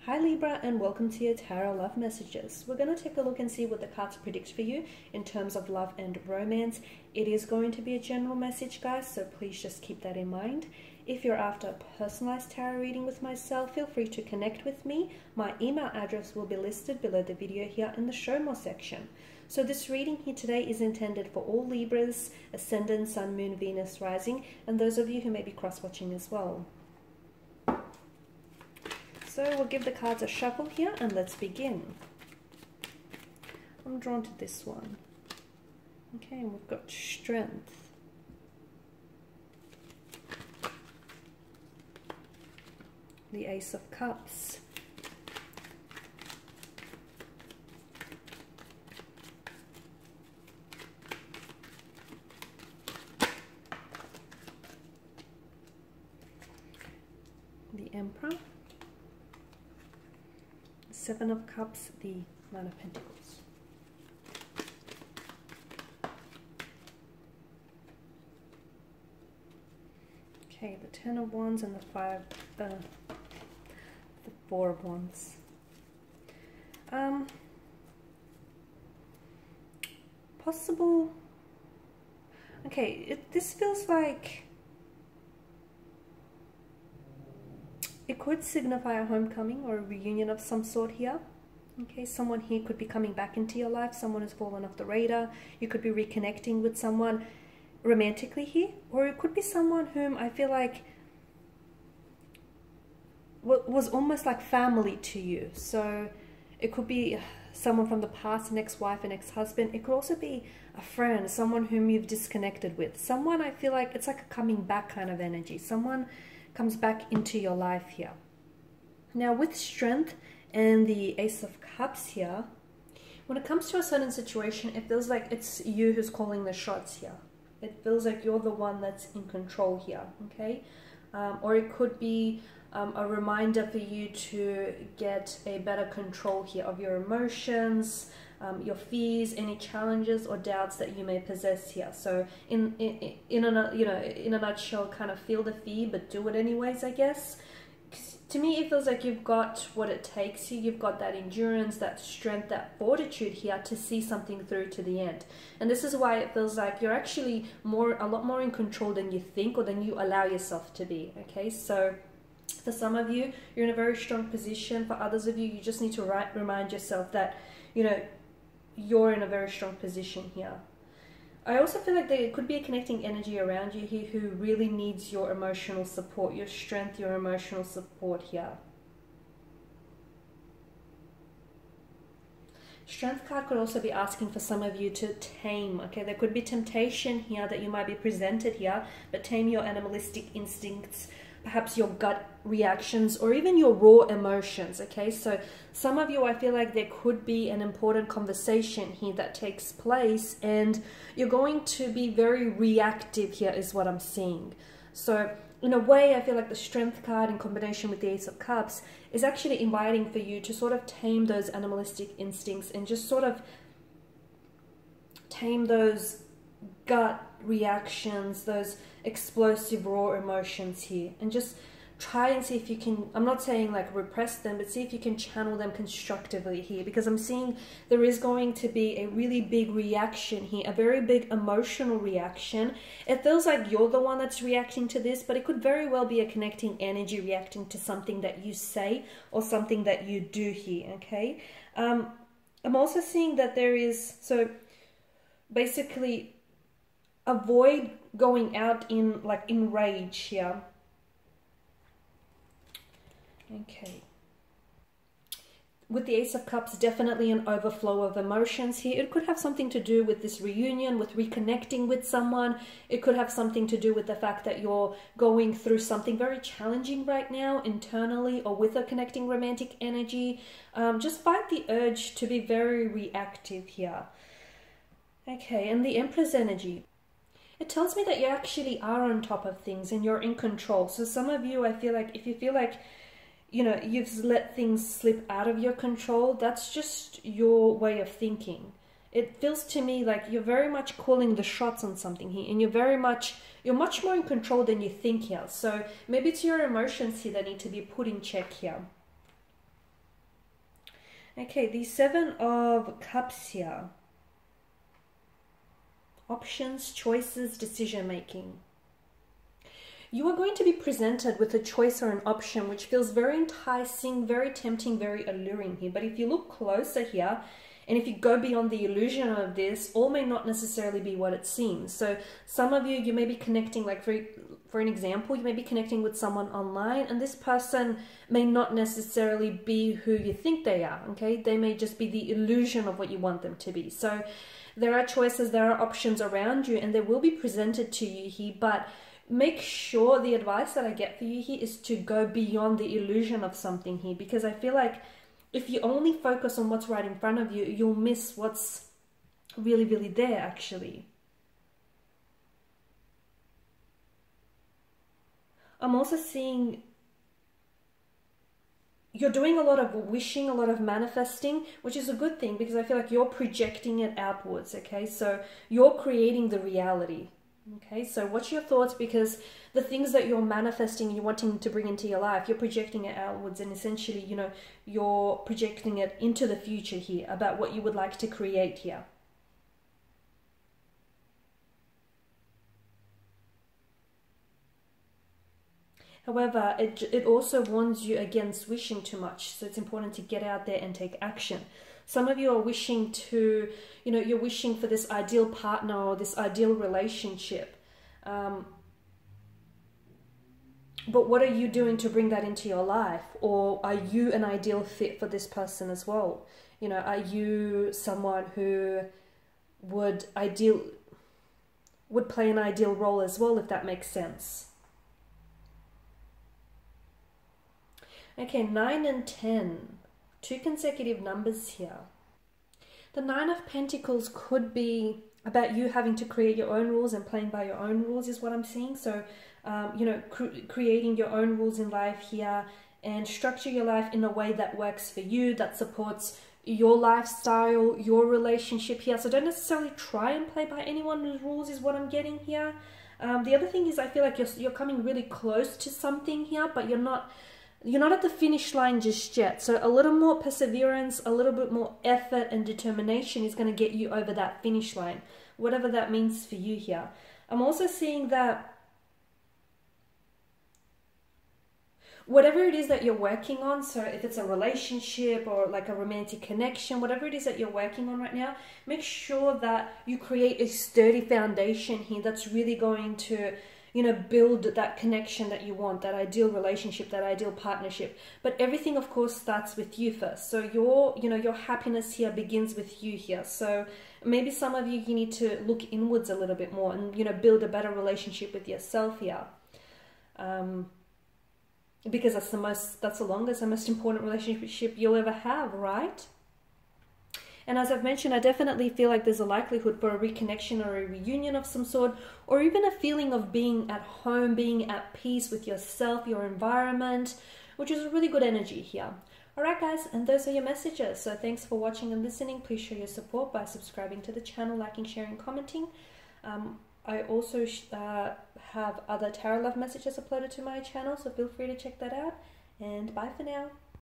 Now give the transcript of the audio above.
Hi Libra, and welcome to your Tarot Love Messages. We're going to take a look and see what the cards predict for you in terms of love and romance. It is going to be a general message, guys, so please just keep that in mind. If you're after a personalized tarot reading with myself, feel free to connect with me. My email address will be listed below the video here in the Show More section. So this reading here today is intended for all Libras, Ascendant, Sun, Moon, Venus, Rising, and those of you who may be cross-watching as well. So we'll give the cards a shuffle here and let's begin. I'm drawn to this one. Okay, and we've got Strength. The Ace of Cups. The Emperor. Seven of Cups, the Nine of Pentacles. Okay, the Ten of Wands and the Four of Wands. Possible. Okay, this feels like it could signify a homecoming or a reunion of some sort here. Okay, someone here could be coming back into your life. Someone has fallen off the radar. You could be reconnecting with someone romantically here. Or it could be someone whom I feel like was almost like family to you. So it could be someone from the past, an ex-wife, an ex-husband. It could also be a friend, someone whom you've disconnected with. Someone I feel like it's like a coming back kind of energy. Someone comes back into your life here. Now with Strength and the Ace of Cups here, when it comes to a certain situation, it feels like it's you who's calling the shots here. It feels like you're the one that's in control here, okay? Or it could be a reminder for you to get a better control here of your emotions, your fears, any challenges or doubts that you may possess here. So in a nutshell, kind of feel the fear but do it anyways, I guess. To me, it feels like you've got what it takes here. You've got that endurance, that strength, that fortitude here to see something through to the end. And this is why it feels like you're actually a lot more in control than you think or than you allow yourself to be, okay? So for some of you, you're in a very strong position. For others of you, you just need to remind yourself that, you're in a very strong position here. I also feel like there could be a connecting energy around you here who really needs your emotional support, your strength, your emotional support here. Strength card could also be asking for some of you to tame, okay? There could be temptation here that you might be presented here, but tame your animalistic instincts, perhaps your gut reactions, or even your raw emotions, okay? So some of you, I feel like there could be an important conversation here that takes place and you're going to be very reactive here is what I'm seeing. So in a way, I feel like the Strength card in combination with the Ace of Cups is actually inviting for you to sort of tame those animalistic instincts and just sort of tame those gut reactions, those explosive raw emotions here, and just try and see if you can, I'm not saying like repress them, but see if you can channel them constructively here, because I'm seeing there is going to be a really big reaction here, a very big emotional reaction. It feels like you're the one that's reacting to this, but it could very well be a connecting energy reacting to something that you say or something that you do here, okay? I'm also seeing that there is, so basically avoid going out in rage here. Okay. With the Ace of Cups, definitely an overflow of emotions here. It could have something to do with this reunion, with reconnecting with someone. It could have something to do with the fact that you're going through something very challenging right now internally or with a connecting romantic energy. Just fight the urge to be very reactive here. Okay, and the Empress energy. It tells me that you actually are on top of things and you're in control. So some of you, I feel like, if you feel like, you've let things slip out of your control, that's just your way of thinking. It feels to me like you're very much calling the shots on something here, and you're much more in control than you think here. So maybe it's your emotions here that need to be put in check here. Okay, the Seven of Cups here. Options, choices, decision making. You are going to be presented with a choice or an option which feels very enticing, very tempting, very alluring here. But if you look closer here, and if you go beyond the illusion of this, all may not necessarily be what it seems. So some of you may be connecting, like for an example, you may be connecting with someone online, and this person may not necessarily be who you think they are, okay? They may just be the illusion of what you want them to be. So there are choices, there are options around you, and they will be presented to you here, but make sure, the advice that I get for you here is to go beyond the illusion of something here, because I feel like if you only focus on what's right in front of you, you'll miss what's really, really there actually. I'm also seeing you're doing a lot of wishing, a lot of manifesting, which is a good thing because I feel like you're projecting it outwards, okay? So you're creating the reality, okay? So watch your thoughts, because the things that you're manifesting, you're wanting to bring into your life, you're projecting it outwards, and essentially, you know, you're projecting it into the future here about what you would like to create here. However, it also warns you against wishing too much. So it's important to get out there and take action. Some of you are wishing to, you know, you're wishing for this ideal partner or this ideal relationship. But what are you doing to bring that into your life? Or are you an ideal fit for this person as well? You know, are you someone who would play an ideal role as well, if that makes sense? Okay, 9 and 10, two consecutive numbers here. The 9 of Pentacles could be about you having to create your own rules and playing by your own rules is what I'm seeing. So, you know, creating your own rules in life here and structure your life in a way that works for you, that supports your lifestyle, your relationship here. So don't necessarily try and play by anyone's rules is what I'm getting here. The other thing is I feel like you're coming really close to something here, but you're not at the finish line just yet. So a little more perseverance, a little bit more effort and determination is going to get you over that finish line, whatever that means for you here. I'm also seeing that whatever it is that you're working on, so if it's a relationship or like a romantic connection, whatever it is that you're working on right now, make sure that you create a sturdy foundation here that's really going to, you know, build that connection that you want, that ideal relationship, that ideal partnership. But everything, of course, starts with you first. So your happiness here begins with you here. So maybe some of you need to look inwards a little bit more and, you know, build a better relationship with yourself here. Because that's the longest and most important relationship you'll ever have, right? And as I've mentioned, I definitely feel like there's a likelihood for a reconnection or a reunion of some sort, or even a feeling of being at home, being at peace with yourself, your environment, which is a really good energy here. Alright guys, and those are your messages. So thanks for watching and listening. Please show your support by subscribing to the channel, liking, sharing, commenting. I also have other tarot love messages uploaded to my channel, so feel free to check that out. And bye for now.